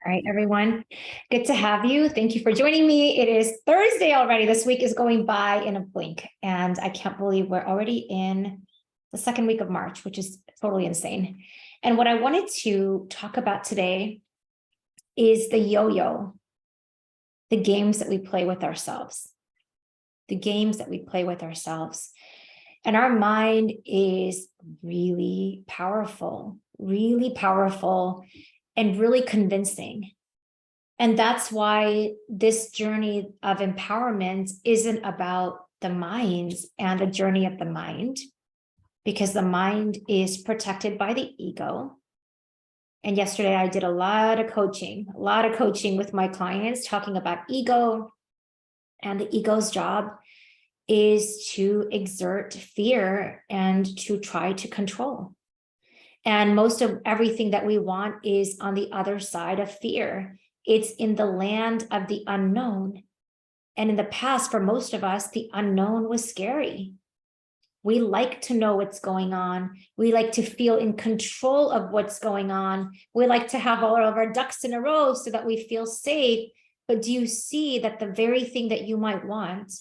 All right, everyone. Good to have you. Thank you for joining me. It is Thursday already. This week is going by in a blink, and I can't believe we're already in the second week of March, which is totally insane. And what I wanted to talk about today is the yo-yo, the games that we play with ourselves, the games that we play with ourselves. And our mind is really powerful, and really convincing. And that's why this journey of empowerment isn't about the mind and the journey of the mind, because the mind is protected by the ego. And yesterday I did a lot of coaching with my clients talking about ego. And the ego's job is to exert fear and to try to control. And most of everything that we want is on the other side of fear. It's in the land of the unknown. And in the past, for most of us, the unknown was scary. We like to know what's going on. We like to feel in control of what's going on. We like to have all of our ducks in a row so that we feel safe. But do you see that the very thing that you might want,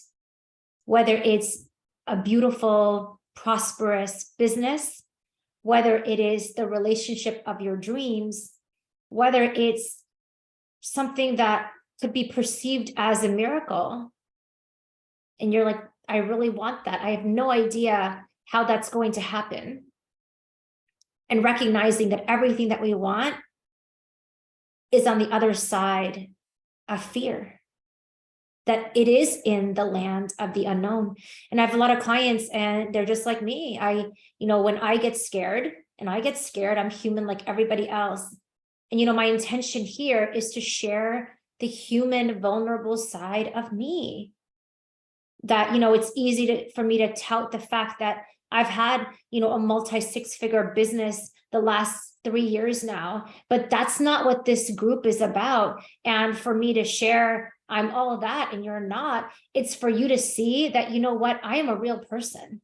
whether it's a beautiful, prosperous business, whether it is the relationship of your dreams, whether it's something that could be perceived as a miracle, and you're like, I really want that. I have no idea how that's going to happen. And recognizing that everything that we want is on the other side of fear, that it is in the land of the unknown. And I have a lot of clients and they're just like me. When I get scared, I'm human like everybody else. And, my intention here is to share the human vulnerable side of me. That, it's easy for me to tout the fact that I've had, a multi-six-figure business the last 3 years now, but that's not what this group is about. And for me to share, I'm all that and you're not, it's for you to see that, I am a real person.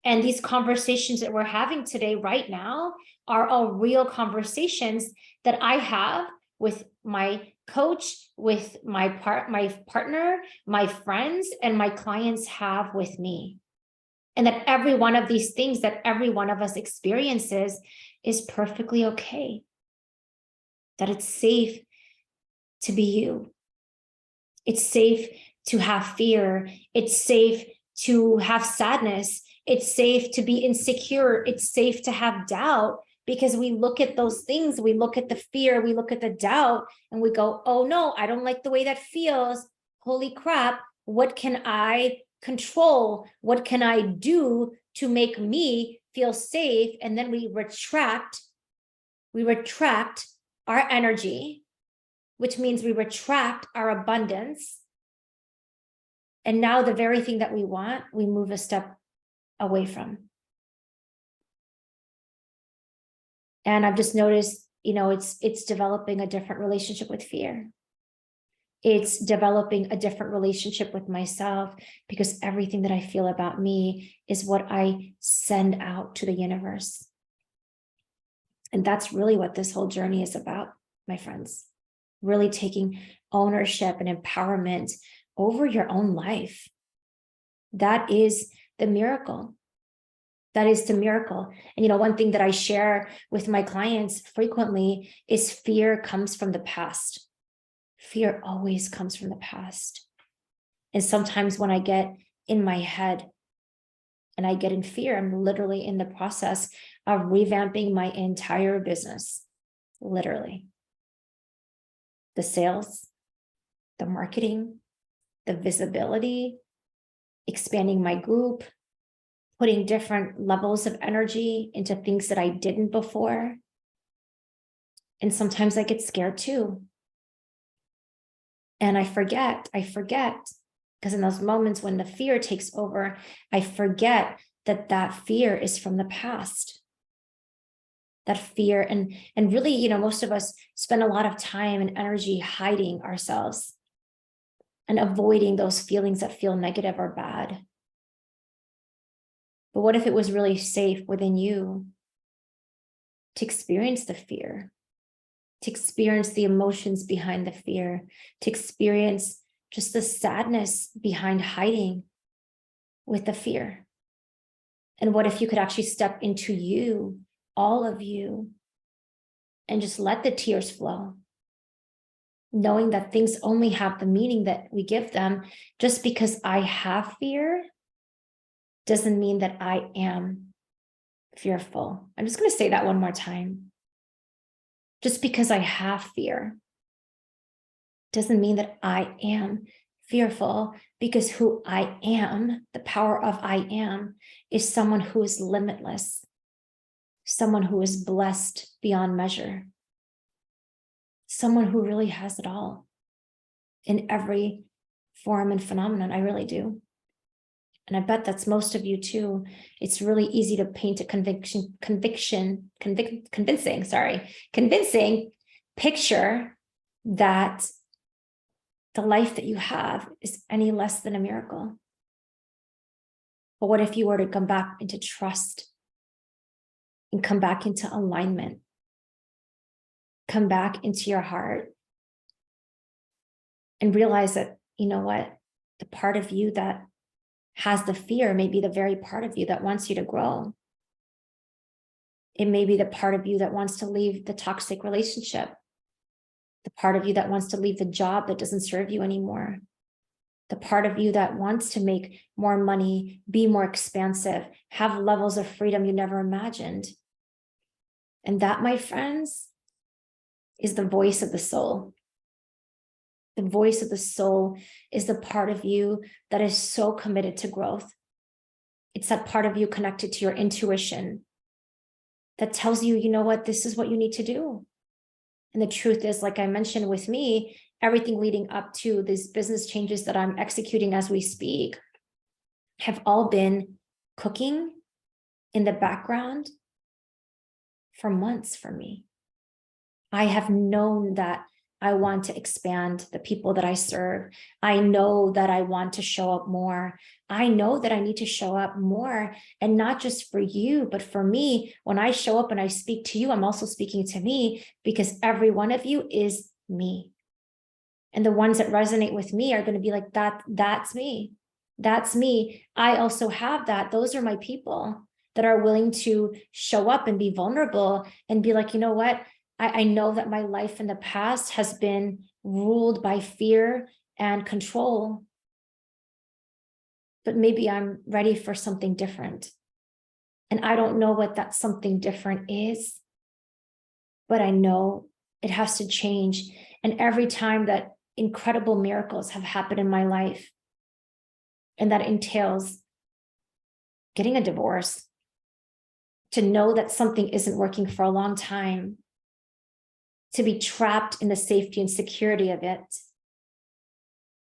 And these conversations that we're having today, right now, are all real conversations that I have with my coach, with my partner, my friends, and my clients have with me. And that every one of these things that every one of us experiences is perfectly okay. That it's safe to be you. It's safe to have fear. It's safe to have sadness. It's safe to be insecure. It's safe to have doubt, because we look at those things, we look at the fear, we look at the doubt, and we go, oh no, I don't like the way that feels. Holy crap, what can I control? What can I do to make me feel safe? And then we retract our energy, which means we retract our abundance. And now the very thing that we want, we move a step away from. And I've just noticed, it's developing a different relationship with fear. It's developing a different relationship with myself, because everything that I feel about me is what I send out to the universe. And that's really what this whole journey is about, my friends. Really taking ownership and empowerment over your own life. That is the miracle. That is the miracle. And one thing that I share with my clients frequently is fear comes from the past. Fear always comes from the past. And sometimes when I get in my head and I get in fear, I'm literally in the process of revamping my entire business. Literally. The sales, the marketing, the visibility, expanding my group, putting different levels of energy into things that I didn't before. And sometimes I get scared too. And I forget, because in those moments when the fear takes over, I forget that fear is from the past. That fear, and really, most of us spend a lot of time and energy hiding ourselves and avoiding those feelings that feel negative or bad. But what if it was really safe within you to experience the fear, to experience the emotions behind the fear, to experience just the sadness behind hiding with the fear. And what if you could actually step into you, all of you, and just let the tears flow, knowing that things only have the meaning that we give them. Just because I have fear doesn't mean that I am fearful. I'm just going to say that one more time. Just because I have fear doesn't mean that I am fearful, because who I am, the power of I am, is someone who is limitless, someone who is blessed beyond measure, someone who really has it all in every form and phenomenon. I really do. And I bet that's most of you too. It's really easy to paint a convincing picture that the life that you have is any less than a miracle. But what if you were to come back into trust and come back into alignment, come back into your heart and realize that, you know what, the part of you that has the fear may be the very part of you that wants you to grow. It may be the part of you that wants to leave the toxic relationship, the part of you that wants to leave the job that doesn't serve you anymore, the part of you that wants to make more money, be more expansive, have levels of freedom you never imagined. And that, my friends, is the voice of the soul. The voice of the soul is the part of you that is so committed to growth. It's that part of you connected to your intuition that tells you, you know what, this is what you need to do. And the truth is, like I mentioned with me, everything leading up to these business changes that I'm executing as we speak have all been cooking in the background for months for me. I have known that I want to expand the people that I serve. I know that I want to show up more. I know that I need to show up more, and not just for you, but for me. When I show up and I speak to you, I'm also speaking to me, because every one of you is me. And the ones that resonate with me are going to be like, that's me. That's me. I also have that. Those are my people that are willing to show up and be vulnerable and be like, you know what? I know that my life in the past has been ruled by fear and control, but maybe I'm ready for something different. And I don't know what that something different is, but I know it has to change. And every time that incredible miracles have happened in my life, and that entails getting a divorce, to know that something isn't working for a long time, to be trapped in the safety and security of it,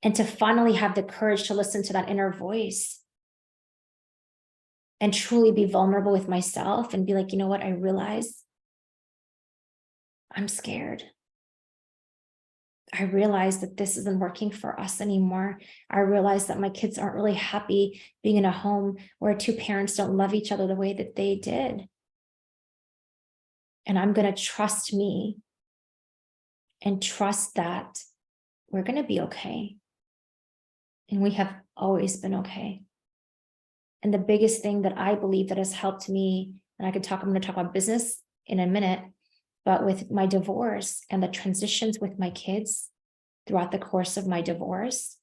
and to finally have the courage to listen to that inner voice and truly be vulnerable with myself and be like, you know what, I realize I'm scared. I realize that this isn't working for us anymore. I realize that my kids aren't really happy being in a home where two parents don't love each other the way that they did. And I'm going to trust me and trust that we're going to be okay. And we have always been okay. And the biggest thing that I believe that has helped me, and I'm going to talk about business in a minute, but with my divorce and the transitions with my kids throughout the course of my divorce,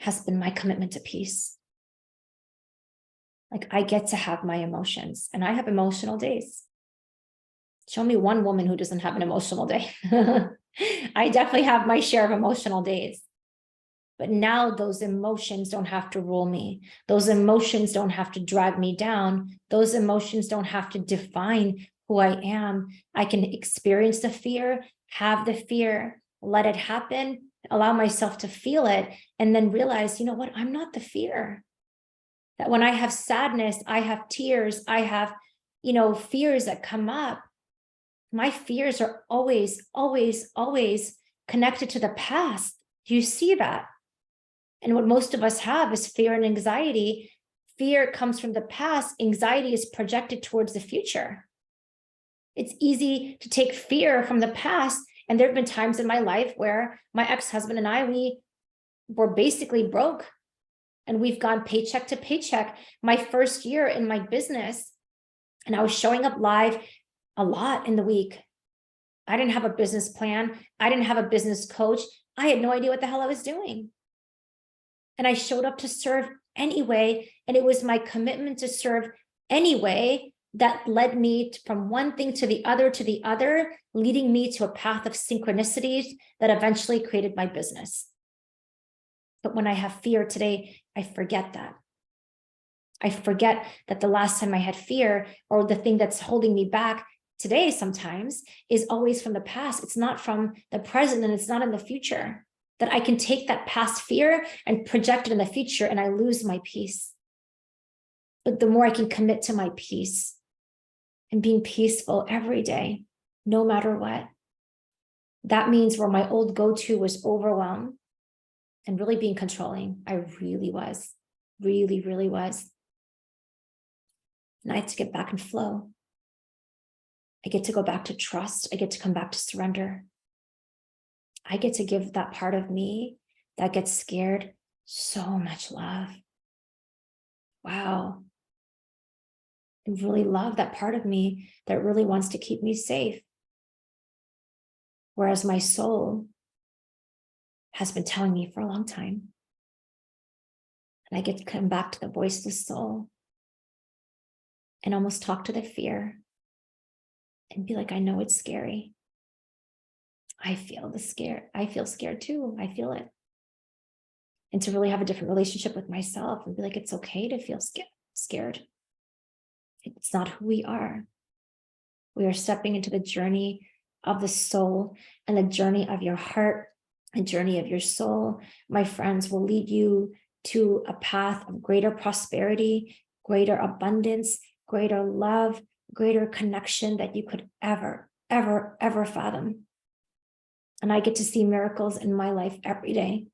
has been my commitment to peace. Like, I get to have my emotions, and I have emotional days. Show me one woman who doesn't have an emotional day. I definitely have my share of emotional days. But now those emotions don't have to rule me. Those emotions don't have to drag me down. Those emotions don't have to define who I am. I can experience the fear, have the fear, let it happen, allow myself to feel it, and then realize, you know what, I'm not the fear. That when I have sadness, I have tears, I have, fears that come up. My fears are always, always, always connected to the past. Do you see that? And what most of us have is fear and anxiety. Fear comes from the past. Anxiety is projected towards the future. It's easy to take fear from the past. And there have been times in my life where my ex-husband and I, we were basically broke, and we've gone paycheck to paycheck. My first year in my business, and I was showing up live a lot in the week. I didn't have a business plan. I didn't have a business coach. I had no idea what the hell I was doing. And I showed up to serve anyway. And it was my commitment to serve anyway that led me from one thing to the other, leading me to a path of synchronicities that eventually created my business. But when I have fear today, I forget that. I forget that the last time I had fear, or the thing that's holding me back today sometimes, is always from the past. It's not from the present, and it's not in the future. That I can take that past fear and project it in the future, and I lose my peace. But the more I can commit to my peace and being peaceful every day, no matter what, that means where my old go-to was overwhelm and really being controlling. I really was, really was. And I had to get back in flow. I get to go back to trust. I get to come back to surrender. I get to give that part of me that gets scared so much love. Wow. I really love that part of me that really wants to keep me safe. Whereas my soul has been telling me for a long time. And I get to come back to the voice of the soul and almost talk to the fear and be like, I know it's scary. I feel the scare. I feel scared too. I feel it. And to really have a different relationship with myself and be like, it's okay to feel scared. It's not who we are. We are stepping into the journey of the soul, and the journey of your heart, a journey of your soul, my friends, will lead you to a path of greater prosperity, greater abundance, greater love, greater connection that you could ever fathom. And I get to see miracles in my life every day.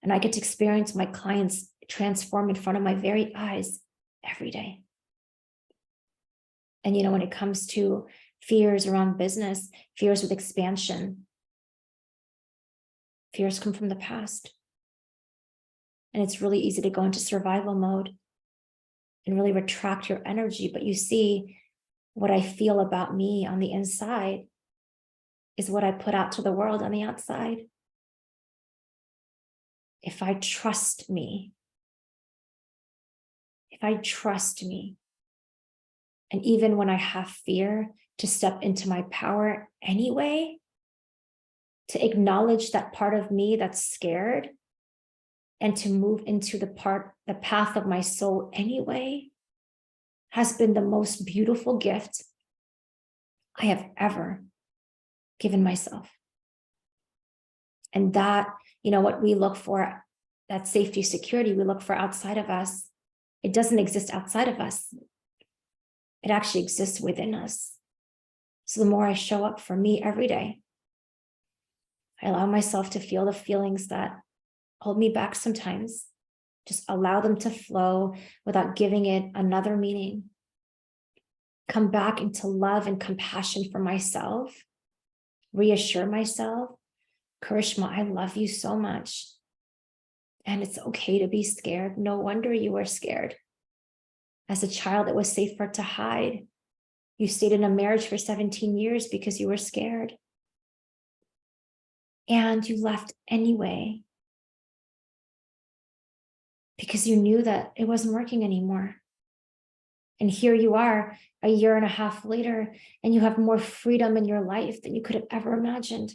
And I get to experience my clients transform in front of my very eyes every day. And, when it comes to fears around business, fears with expansion, fears come from the past. And it's really easy to go into survival mode and really retract your energy. But you see, what I feel about me on the inside is what I put out to the world on the outside. If I trust me, and even when I have fear, to step into my power anyway, to acknowledge that part of me that's scared, and to move into the path of my soul anyway, has been the most beautiful gift I have ever given myself. And that, what we look for, that safety, security we look for outside of us, it doesn't exist outside of us. It actually exists within us. So the more I show up for me every day, I allow myself to feel the feelings that hold me back sometimes. Just allow them to flow without giving it another meaning. Come back into love and compassion for myself. Reassure myself, Karishma, I love you so much. And it's okay to be scared. No wonder you were scared. As a child, it was safer to hide. You stayed in a marriage for 17 years because you were scared. And you left anyway because you knew that it wasn't working anymore. And here you are a year and a half later, and you have more freedom in your life than you could have ever imagined.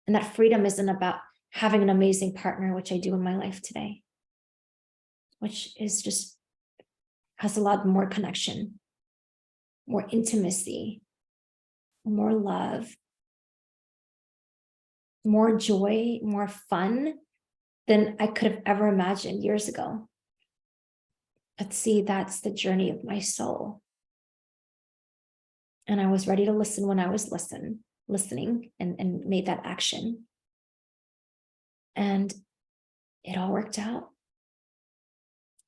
And that freedom isn't about having an amazing partner, which I do in my life today, which is just has a lot more connection, more intimacy, more love, more joy, more fun than I could have ever imagined years ago. But see, that's the journey of my soul. And I was ready to listen when I was listening and made that action. And it all worked out.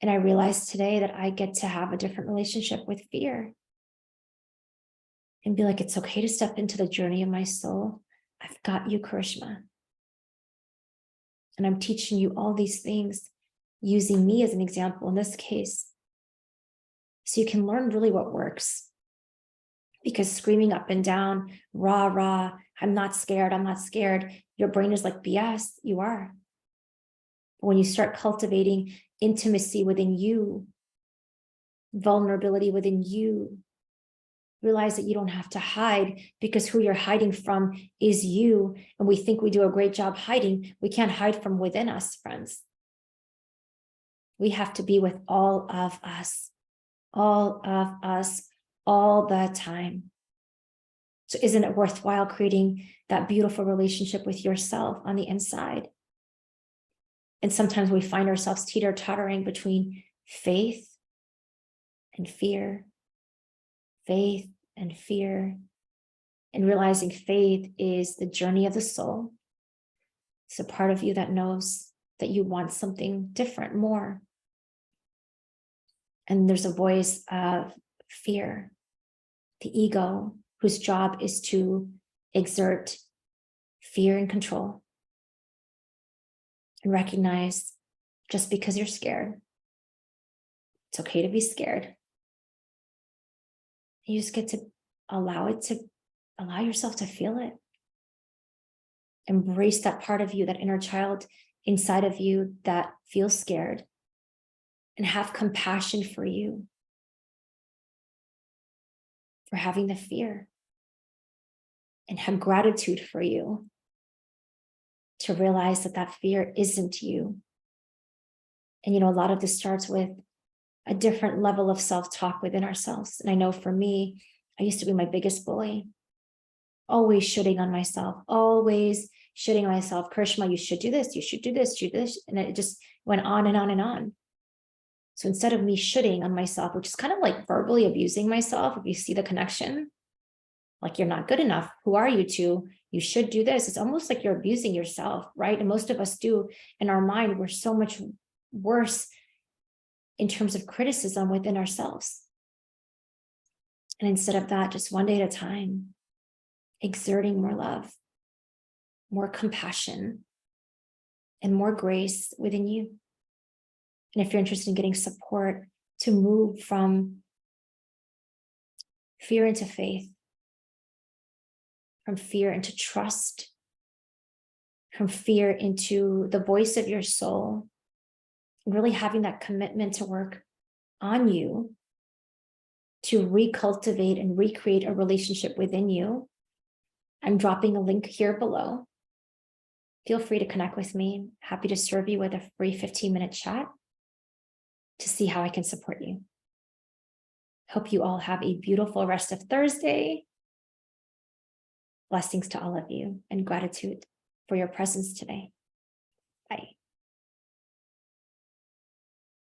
And I realized today that I get to have a different relationship with fear and be like, it's okay to step into the journey of my soul. I've got you, Karishma. And I'm teaching you all these things using me as an example in this case. So you can learn really what works. Because screaming up and down, rah, rah, I'm not scared, your brain is like, BS, you are. But when you start cultivating intimacy within you, vulnerability within you, realize that you don't have to hide, because who you're hiding from is you. And we think we do a great job hiding. We can't hide from within us, friends. We have to be with all of us all the time. So isn't it worthwhile creating that beautiful relationship with yourself on the inside? And sometimes we find ourselves teeter-tottering between faith and fear, and realizing faith is the journey of the soul. It's a part of you that knows that you want something different, more. And there's a voice of fear, the ego, whose job is to exert fear and control. And recognize, just because you're scared, it's okay to be scared. You just get to allow yourself to feel it. Embrace that part of you, that inner child inside of you that feels scared, and have compassion for you for having the fear, and have gratitude for you to realize that that fear isn't you. And, a lot of this starts with a different level of self-talk within ourselves. And I know for me, I used to be my biggest bully, always shitting on myself, Karishma, you should do this, you should do this, do this. And it just went on and on and on. So instead of me shitting on myself, which is kind of like verbally abusing myself, if you see the connection, like, you're not good enough, who are you to, you should do this. It's almost like you're abusing yourself, right? And most of us do in our mind. We're so much worse in terms of criticism within ourselves. And instead of that, just one day at a time, exerting more love, more compassion, and more grace within you. And if you're interested in getting support to move from fear into faith, from fear into trust, from fear into the voice of your soul, and really having that commitment to work on you to recultivate and recreate a relationship within you, I'm dropping a link here below. Feel free to connect with me. Happy to serve you with a free 15-minute chat to see how I can support you. Hope you all have a beautiful rest of Thursday. Blessings to all of you, and gratitude for your presence today. Bye.